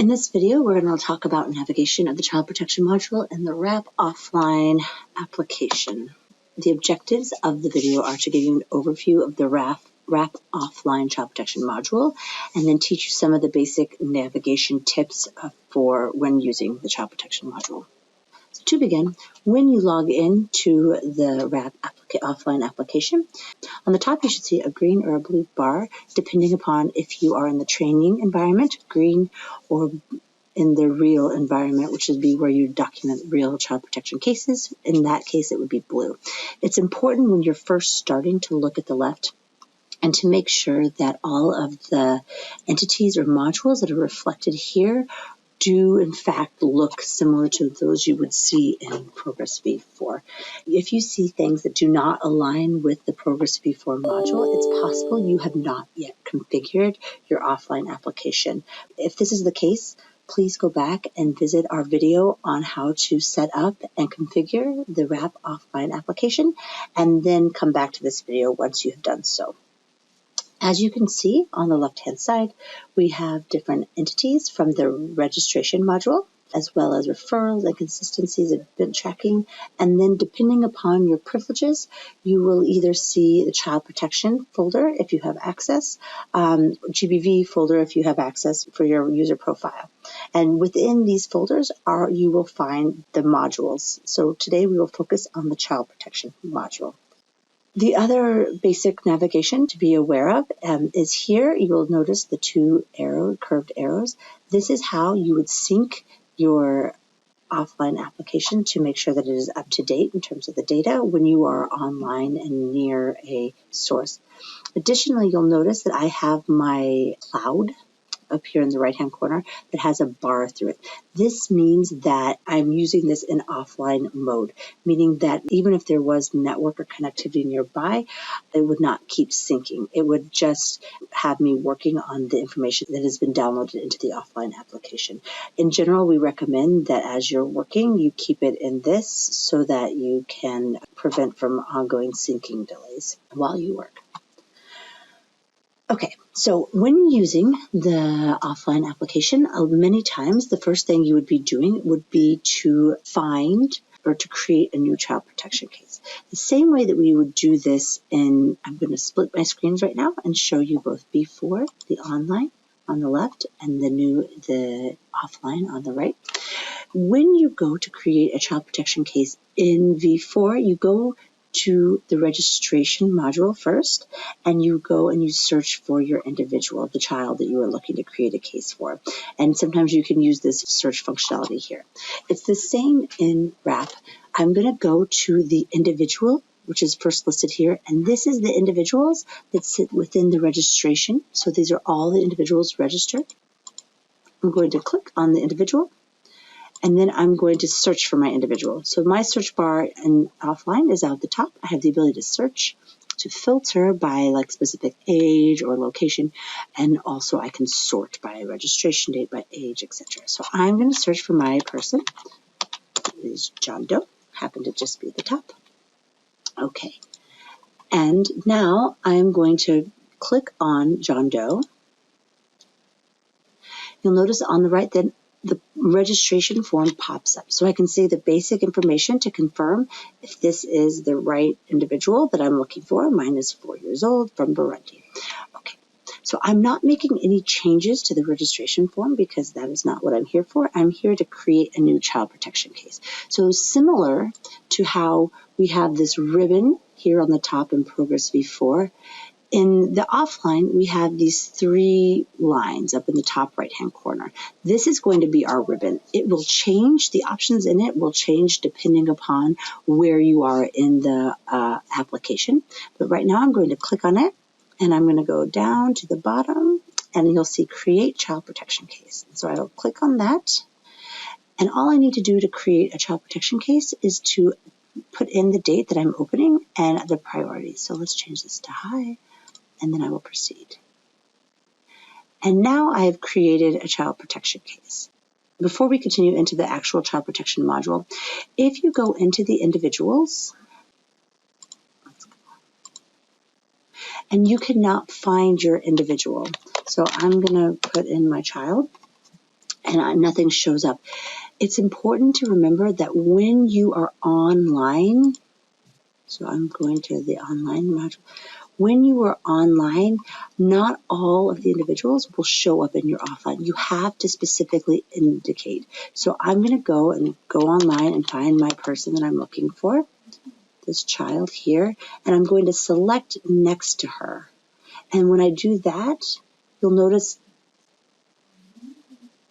In this video, we're going to talk about navigation of the Child Protection Module and the RApp offline application. The objectives of the video are to give you an overview of the RApp offline Child Protection Module and then teach you some of the basic navigation tips for when using the Child Protection Module. So to begin, when you log in to the RApp offline application, on the top you should see a green or a blue bar, depending upon if you are in the training environment, green, or in the real environment, which would be where you document real child protection cases. In that case, it would be blue. It's important when you're first starting to look at the left and to make sure that all of the entities or modules that are reflected here do in fact look similar to those you would see in proGres v4. If you see things that do not align with the proGres v4 module, it's possible you have not yet configured your offline application. If this is the case, please go back and visit our video on how to set up and configure the RApp offline application, and then come back to this video once you have done so. As you can see on the left-hand side, we have different entities from the registration module, as well as referrals and consistencies of event tracking. And then depending upon your privileges, you will either see the child protection folder if you have access, GBV folder if you have access for your user profile. And within these folders you will find the modules. So today we will focus on the child protection module. The other basic navigation to be aware of is here. You will notice the two curved arrows. This is how you would sync your offline application to make sure that it is up to date in terms of the data when you are online and near a source. Additionally, you'll notice that I have my cloud up here in the right-hand corner that has a bar through it. This means that I'm using this in offline mode, meaning that even if there was network or connectivity nearby, it would not keep syncing. It would just have me working on the information that has been downloaded into the offline application. In general, we recommend that as you're working, you keep it in this so that you can prevent from ongoing syncing delays while you work. Okay, so when using the offline application, many times the first thing you would be doing would be to find or to create a new child protection case. The same way that we would do this I'm going to split my screens right now and show you both V4, the online on the left, and the offline on the right. When you go to create a child protection case in V4, you go to the registration module first, and you go and you search for your individual, the child that you are looking to create a case for. And sometimes you can use this search functionality here. It's the same in RApp. I'm going to go to the individual, which is first listed here, and this is the individuals that sit within the registration. So these are all the individuals registered. I'm going to click on the individual, and then I'm going to search for my individual. So my search bar in offline is out the top. I have the ability to search, to filter by like specific age or location, and also I can sort by registration date, by age, etc. So I'm going to search for my person. It is John Doe, happened to just be at the top. Okay, and now I'm going to click on John Doe. You'll notice on the right then the registration form pops up. So I can see the basic information to confirm if this is the right individual that I'm looking for. Mine is 4 years old from Burundi. Okay, so I'm not making any changes to the registration form because that is not what I'm here for. I'm here to create a new child protection case. So similar to how we have this ribbon here on the top in proGres v4, in the offline, we have these 3 lines up in the top right-hand corner. This is going to be our ribbon. It will change, the options in it will change depending upon where you are in the application. But right now I'm going to click on it, and I'm going to go down to the bottom, and you'll see Create Child Protection Case. So I will click on that, and all I need to do to create a child protection case is to put in the date that I'm opening and the priority. So let's change this to high. And then I will proceed. And now I have created a child protection case. Before we continue into the actual child protection module, if you go into the individuals, and you cannot find your individual, so I'm going to put in my child, and nothing shows up. It's important to remember that when you are online, so I'm going to the online module. When you are online, not all of the individuals will show up in your offline. You have to specifically indicate. So I'm going to go online and find my person that I'm looking for, this child here, and I'm going to select next to her. And when I do that, you'll notice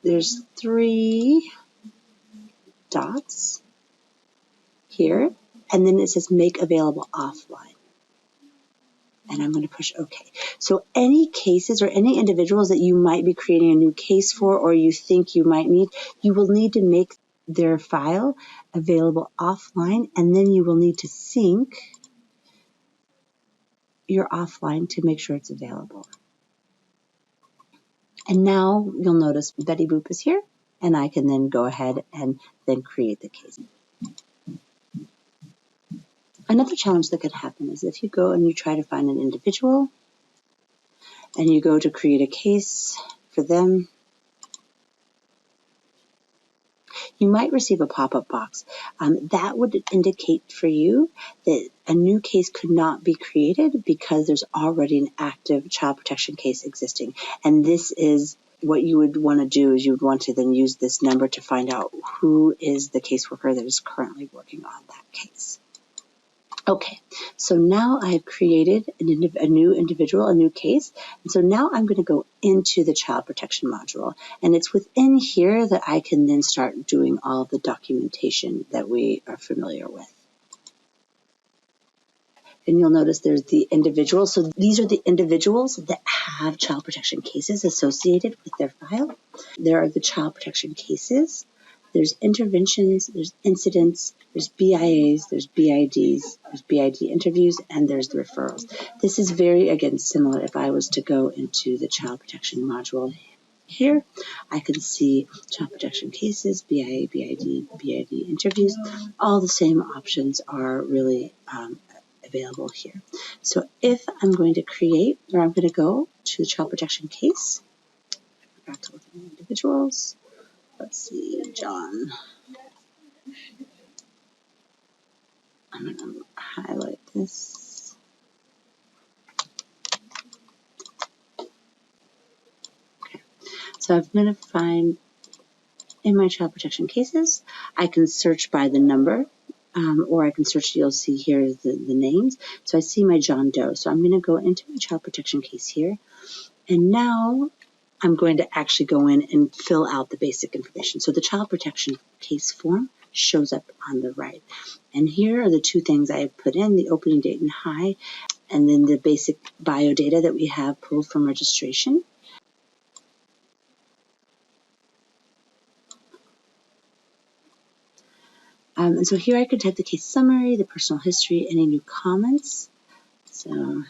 there's 3 dots here, and then it says make available offline. And I'm going to push OK. So any cases or any individuals that you might be creating a new case for, or you think you might need, you will need to make their file available offline, and then you will need to sync your offline to make sure it's available. And now you'll notice Betty Boop is here, and I can then go ahead and then create the case. Another challenge that could happen is if you go and you try to find an individual and you go to create a case for them, you might receive a pop-up box. That would indicate for you that a new case could not be created because there's already an active child protection case existing. And this is what you would want to do, is you would want to then use this number to find out who is the caseworker that is currently working on that case. Okay, so now I've created a new individual, a new case, and so now I'm going to go into the child protection module, and it's within here that I can then start doing all the documentation that we are familiar with. And you'll notice there's the individuals. So these are the individuals that have child protection cases associated with their file. There are the child protection cases. There's interventions, there's incidents, there's BIAs, there's BIDs, there's BID interviews, and there's the referrals. This is very, again, similar. If I was to go into the child protection module here, I can see child protection cases, BIA, BID, BID interviews. All the same options are really available here. So if I'm going to create, or I'm going to go to the child protection case, I forgot to look at the individuals. Let's see, John. I'm going to highlight this. Okay, so I'm going to find in my child protection cases, I can search by the number, or I can search, you'll see here the names. So I see my John Doe. So I'm going to go into my child protection case here, and now I'm going to actually go in and fill out the basic information. So the child protection case form shows up on the right. And here are the 2 things I have put in, the opening date and high, and then the basic bio data that we have pulled from registration. And so here I could type the case summary, the personal history, any new comments. So,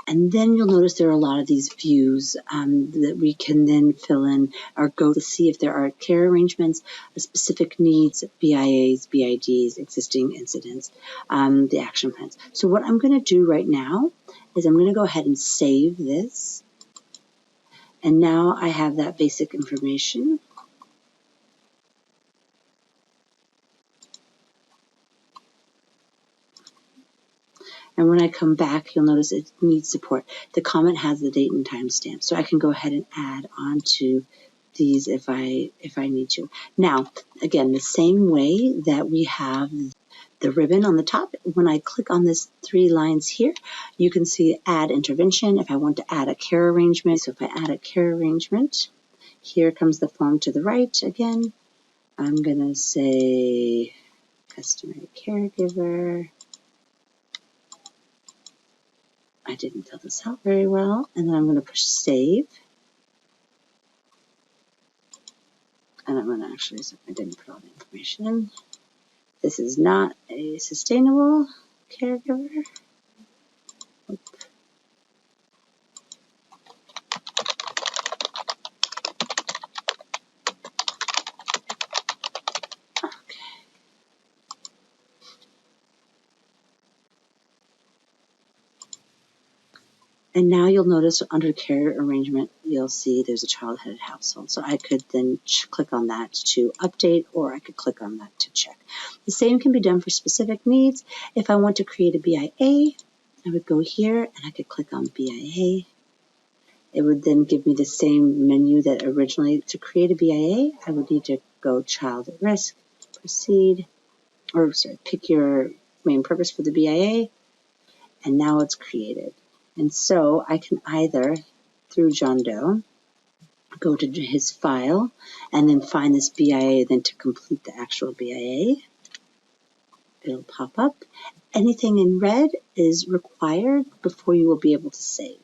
and then you'll notice there are a lot of these views that we can then fill in or go to see if there are care arrangements, specific needs, BIAs, BIDs, existing incidents, the action plans. So what I'm going to do right now is I'm going to go ahead and save this. And now I have that basic information. And when I come back, you'll notice it needs support. The comment has the date and time stamp, so I can go ahead and add on to these if I need to. Now, again, the same way that we have the ribbon on the top, when I click on this 3 lines here, you can see add intervention. If I want to add a care arrangement, so if I add a care arrangement, here comes the form to the right again. I'm going to say customary caregiver. I didn't fill this out very well, and then I'm going to push save. And I'm going to actually, so I didn't put all the information in. This is not a sustainable caregiver. Oop. And now you'll notice under care arrangement, you'll see there's a child-headed household. So I could then click on that to update, or I could click on that to check. The same can be done for specific needs. If I want to create a BIA, I would go here and I could click on BIA. It would then give me the same menu that originally, to create a BIA, I would need to go child at risk, proceed, pick your main purpose for the BIA, and now it's created. And so I can either, through John Doe, go to his file and then find this BIA, then to complete the actual BIA. It'll pop up. Anything in red is required before you will be able to save.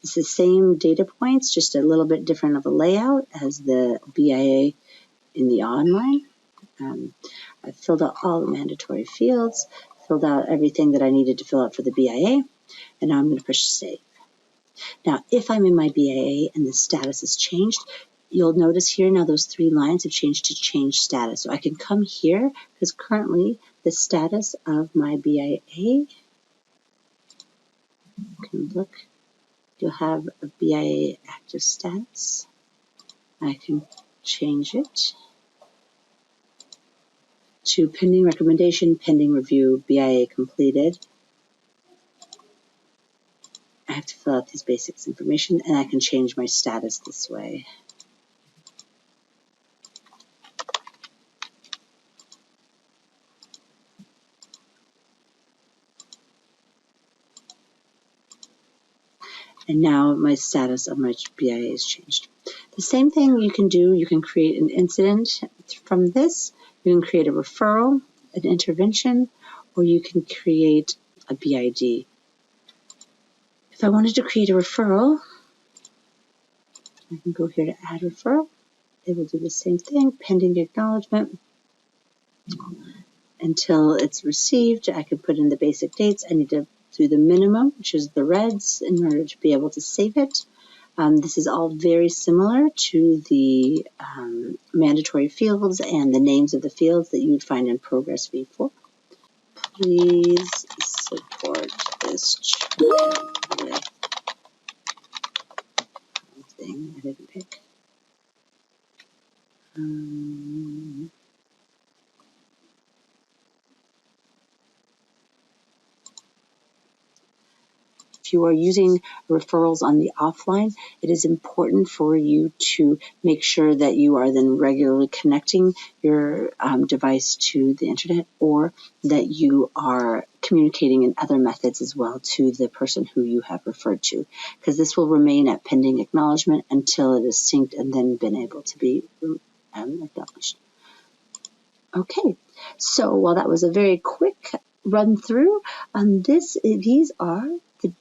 It's the same data points, just a little bit different of a layout as the BIA in the online. I've filled out all the mandatory fields, filled out everything that I needed to fill out for the BIA, and now I'm going to push save. Now, if I'm in my BIA and the status has changed, you'll notice here now those 3 lines have changed to change status. So I can come here because currently the status of my BIA, you can look, you'll have a BIA active status. I can change it to pending recommendation, pending review, BIA completed. I have to fill out these basics information, and I can change my status this way. And now my status of my BIA is changed. The same thing you can do, you can create an incident from this, you can create a referral, an intervention, or you can create a BID. If I wanted to create a referral, I can go here to add referral. It will do the same thing, pending acknowledgement. Until it's received, I can put in the basic dates. I need to do the minimum, which is the reds, in order to be able to save it. This is all very similar to the mandatory fields and the names of the fields that you would find in proGres v4. Please support this child with something I didn't pick. If you are using referrals on the offline, it is important for you to make sure that you are then regularly connecting your device to the internet, or that you are communicating in other methods as well to the person who you have referred to, because this will remain at pending acknowledgement until it is synced and then been able to be acknowledged. Okay, so while that was a very quick run through, these are the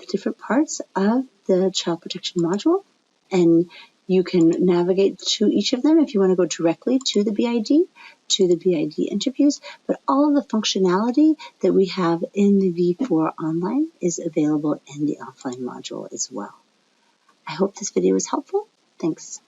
different parts of the child protection module, and you can navigate to each of them if you want to go directly to the BID, to the BID interviews, but all of the functionality that we have in the V4 online is available in the offline module as well. I hope this video was helpful. Thanks.